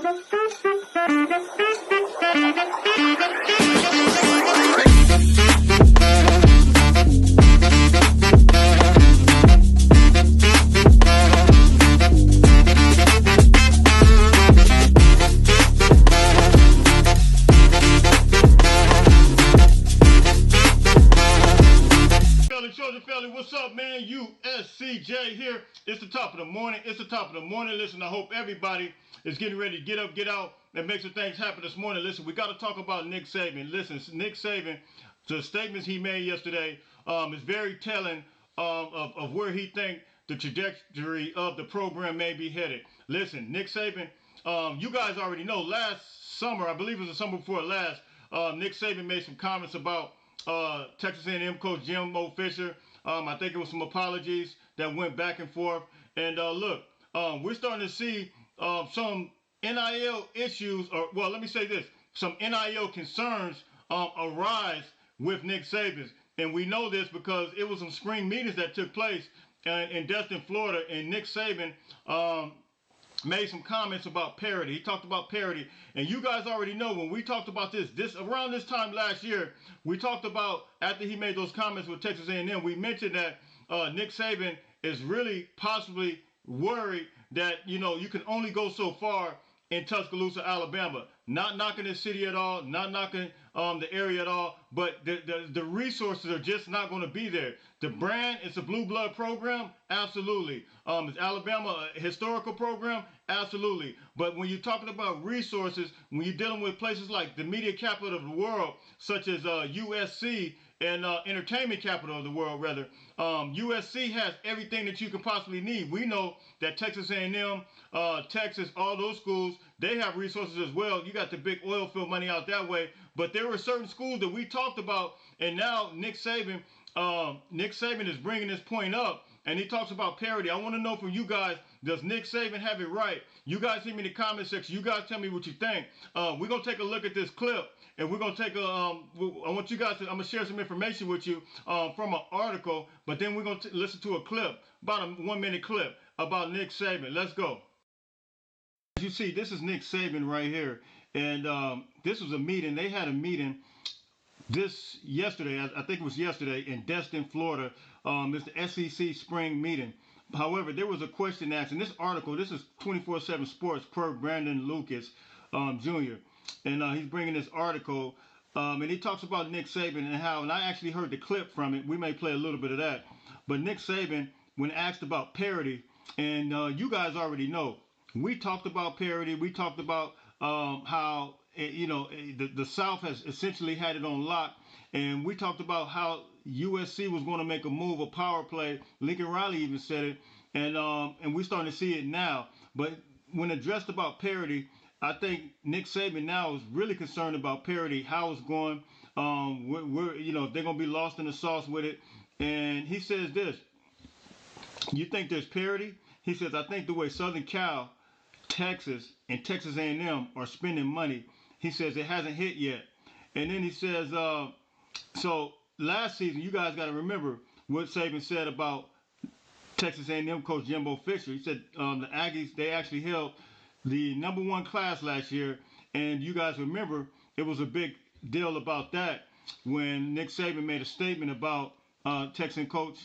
What's up, man? USCJ here. It's the top of the morning. Listen, I hope everybody is getting ready to get up, get out, and make some things happen this morning. Listen, we got to talk about Nick Saban. Listen, Nick Saban, the statements he made yesterday is very telling of where he thinks the trajectory of the program may be headed. Listen, Nick Saban, you guys already know last summer, I believe it was the summer before last, Nick Saban made some comments about Texas A&M coach Jimbo Fisher. I think it was some apologies that went back and forth. And look, we're starting to see some NIL issues, or well, let me say this: some NIL concerns arise with Nick Saban, and we know this because it was some spring meetings that took place in Destin, Florida, and Nick Saban made some comments about parity. He talked about parity, and you guys already know when we talked about this around this time last year, we talked about after he made those comments with Texas A&M, we mentioned that Nick Saban is really possibly worried that you can only go so far in Tuscaloosa, Alabama. Not knocking the city at all, not knocking the area at all, but the resources are just not going to be there. The brand, it's a blue blood program, absolutely. Is Alabama a historical program? Absolutely. But when you're talking about resources, when you're dealing with places like the media capital of the world, such as USC and entertainment capital of the world, rather, USC has everything that you can possibly need. We know that Texas A&M, Texas, all those schools, they have resources as well. You got the big oil field money out that way, but there were certain schools that we talked about, and now Nick Saban is bringing this point up, and he talks about parity. I want to know from you guys, does Nick Saban have it right? You guys hit me in the comment section. You guys tell me what you think. We're going to take a look at this clip, and we're going to take I want you guys to, I'm going to share some information with you from an article, but then we're going to listen to a clip, about a 1-minute clip about Nick Saban. Let's go. As you see, this is Nick Saban right here, and this was a meeting. They had a meeting yesterday, I think it was yesterday, in Destin, Florida. It's the SEC spring meeting. However, there was a question asked in this article. This is 24/7 Sports per Brandon Lucas Jr. And he's bringing this article, and he talks about Nick Saban and how, and I actually heard the clip from it. We may play a little bit of that. But Nick Saban, when asked about parity, and you guys already know, we talked about parity. We talked about how the South has essentially had it on lock, and we talked about how USC was going to make a move, a power play. Lincoln Riley even said it, and we're starting to see it now. But when addressed about parity, I think Nick Saban now is really concerned about parity, how it's going. If they're going to be lost in the sauce with it. And he says this: you think there's parity? He says, I think the way Southern Cal, Texas, and Texas A&M are spending money, he says it hasn't hit yet. And then he says, so last season, you guys got to remember what Saban said about Texas A&M coach Jimbo Fisher. He said the Aggies, they actually held the #1 class last year, and you guys remember it was a big deal about that when Nick Saban made a statement about Texas coach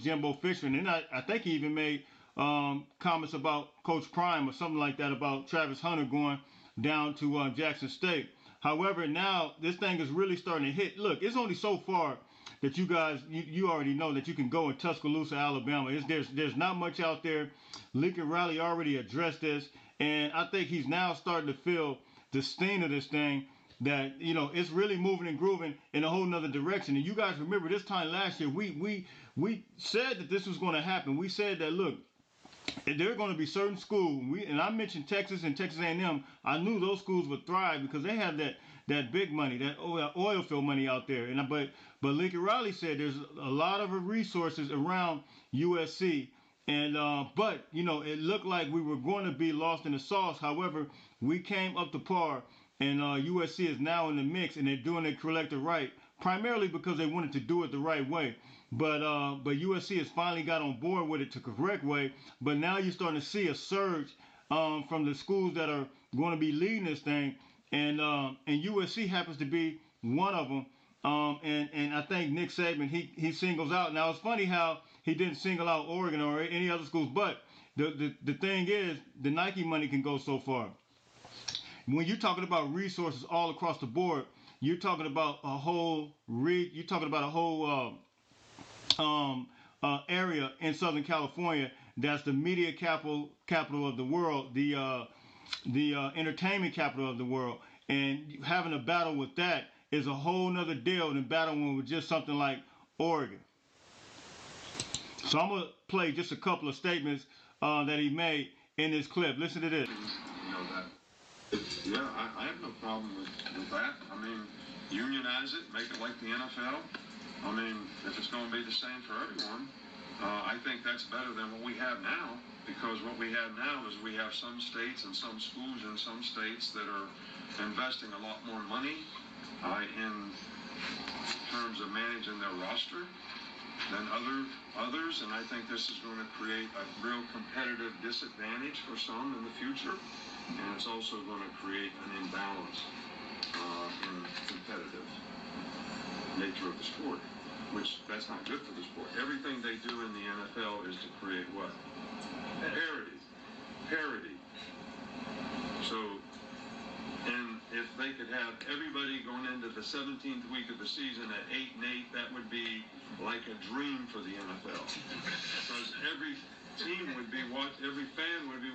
Jimbo Fisher, and then I think he even made comments about Coach Prime or something like that about Travis Hunter going down to Jackson State. However, now this thing is really starting to hit. Look, it's only so far that you guys, you already know that you can go in Tuscaloosa, Alabama. There's not much out there. Lincoln Riley already addressed this, and I think he's now starting to feel the sting of this thing, that it's really moving and grooving in a whole nother direction. And you guys remember this time last year, we said that this was going to happen. We said that, look, there are going to be certain schools, and I mentioned Texas and Texas A&M. I knew those schools would thrive because they have that big money, that oil field money out there. But Lincoln Riley said there's a lot of resources around USC, and but it looked like we were going to be lost in the sauce. However, we came up to par, and USC is now in the mix, and they're doing it collective right, primarily because they wanted to do it the right way. But USC has finally got on board with it the correct way. But now you're starting to see a surge from the schools that are going to be leading this thing, and USC happens to be one of them. And I think Nick Saban he singles out. Now it's funny how he didn't single out Oregon or any other schools, but the thing is the Nike money can go so far. When you're talking about resources all across the board, you're talking about a whole area in Southern California that's the media capital of the world, the entertainment capital of the world, and having a battle with that is a whole nother deal than battling with just something like Oregon. So I'm gonna play just a couple of statements that he made in this clip. Listen to this. You know that. Yeah, I have no problem with that. I mean, unionize it, make it like the NFL. I mean, if it's going to be the same for everyone, I think that's better than what we have now, because what we have now is we have some states and some schools in some states that are investing a lot more money in terms of managing their roster than others, and I think this is going to create a real competitive disadvantage for some in the future, and it's also going to create an imbalance in competitive nature of the sport, which that's not good for the sport. Everything they do in the NFL is to create what? Parity. So, and if they could have everybody going into the 17th week of the season at 8-8, that would be like a dream for the NFL. Because every fan would be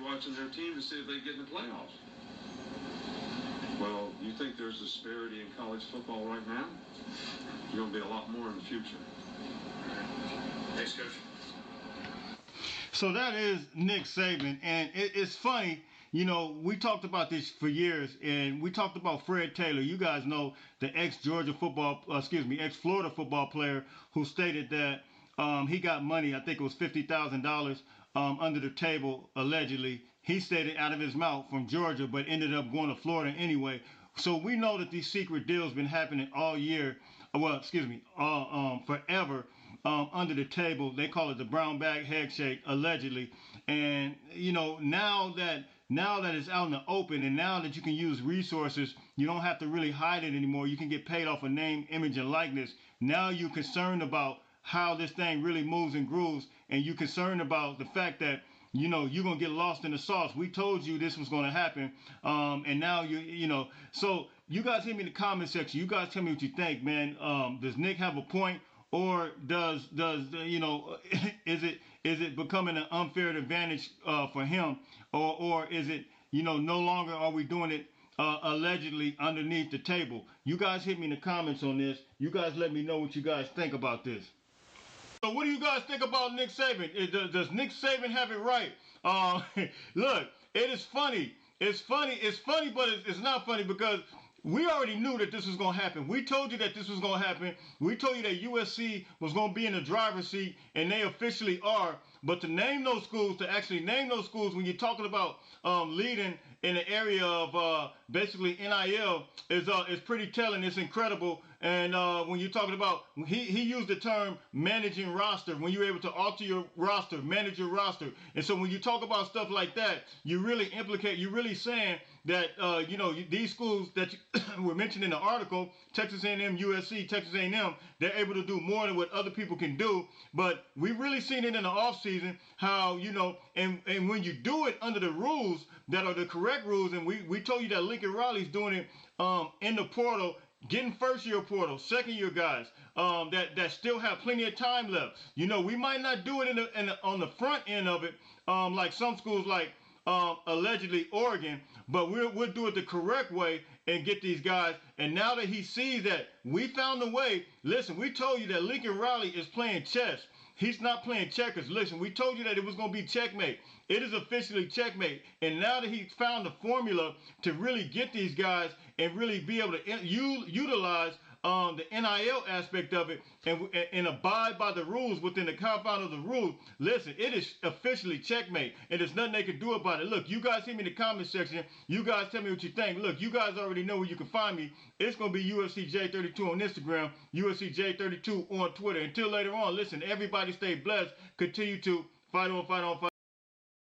watching their team to see if they get in the playoffs. Well, you think there's disparity in college football right now? There's going to be a lot more in the future. Thanks, Coach. So that is Nick Saban, and it's funny. You know, we talked about this for years, and we talked about Fred Taylor. You guys know the ex-Florida football player who stated that he got money. I think it was $50,000 under the table, allegedly. He stated out of his mouth from Georgia, but ended up going to Florida anyway. So we know that these secret deals been happening all year. Forever. Under the table. They call it the brown bag handshake, allegedly. And you know, now that it's out in the open, and now that you can use resources, you don't have to really hide it anymore. You can get paid off of name, image, and likeness. Now you're concerned about how this thing really moves and grooves, and you're concerned about the fact that you know you're gonna get lost in the sauce. We told you this was gonna happen, and now you know. So you guys hit me in the comment section. You guys tell me what you think, man. Does Nick have a point? Or does you know, is it becoming an unfair advantage for him, or is it, you know, no longer are we doing it allegedly underneath the table? You guys hit me in the comments on this. You guys let me know what you guys think about this. So what do you guys think about Nick Saban? Does Nick Saban have it right? Look, it is funny. It's funny, but it's not funny because we already knew that this was going to happen. We told you that this was going to happen. We told you that USC was going to be in the driver's seat, and they officially are. But to actually name those schools when you're talking about leading in the area of basically NIL is pretty telling. It's incredible. And when you're talking about, he used the term managing roster, when you're able to alter your roster, manage your roster. And so when you talk about stuff like that, you're really saying that, you know, these schools that were mentioned in the article, Texas A&M, USC, Texas A&M, they're able to do more than what other people can do. But we really seen it in the offseason how, you know, and when you do it under the rules that are the correct rules, and we told you that Lincoln Riley's doing it in the portal, getting first-year portal, second-year guys that still have plenty of time left. You know, we might not do it on the front end of it like some schools like allegedly Oregon, but we'll do it the correct way and get these guys. And now that he sees that we found a way, listen, we told you that Lincoln Riley is playing chess. He's not playing checkers. Listen, we told you that it was going to be checkmate. It is officially checkmate. And now that he's found the formula to really get these guys and really be able to utilize the NIL aspect of it and abide by the rules within the confines of the rules, listen, it is officially checkmate, and there's nothing they can do about it. Look, you guys hit me in the comment section. You guys tell me what you think. Look, you guys already know where you can find me. It's going to be UFCJ32 on Instagram, UFCJ32 on Twitter. Until later on, listen, everybody stay blessed. Continue to fight on, fight on, fight.